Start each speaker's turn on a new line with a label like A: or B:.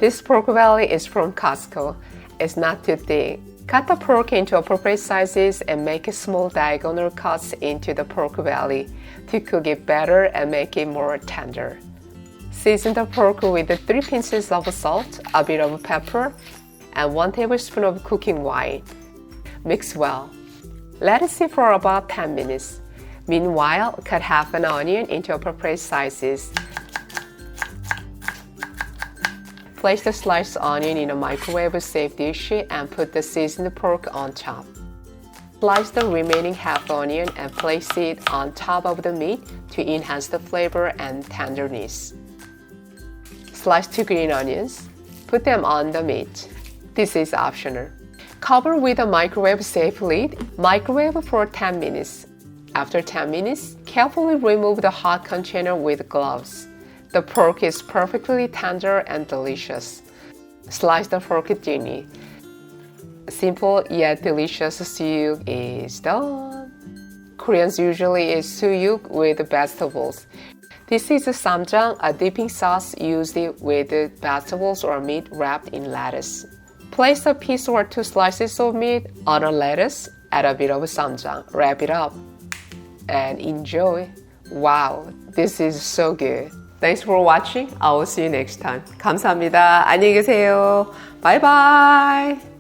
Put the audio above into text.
A: This pork belly is from Costco. It's not too thick. Cut the pork into appropriate sizes and make small diagonal cuts into the pork belly to cook it better and make it more tender. Season the pork with 3 pinches of salt, a bit of pepper, and 1 tablespoon of cooking wine. Mix well. Let it sit for about 10 minutes. Meanwhile, cut half an onion into appropriate sizes. Place the sliced onion in a microwave-safe dish and put the seasoned pork on top. Slice the remaining half onion and place it on top of the meat to enhance the flavor and tenderness. Slice 2 green onions. Put them on the meat. This is optional. Cover with a microwave-safe lid. Microwave for 10 minutes. After 10 minutes, carefully remove the hot container with gloves. The pork is perfectly tender and delicious. Slice the pork thinly. Simple yet delicious suyuk is done. Koreans usually eat suyuk with vegetables. This is samjang, a dipping sauce used with vegetables or meat wrapped in lettuce. Place a piece or 2 slices of meat on a lettuce, add a bit of samjang, wrap it up, and enjoy. Wow, this is so good. Thanks for watching. I will see you next time. 감사합니다. 안녕히 계세요. Bye bye.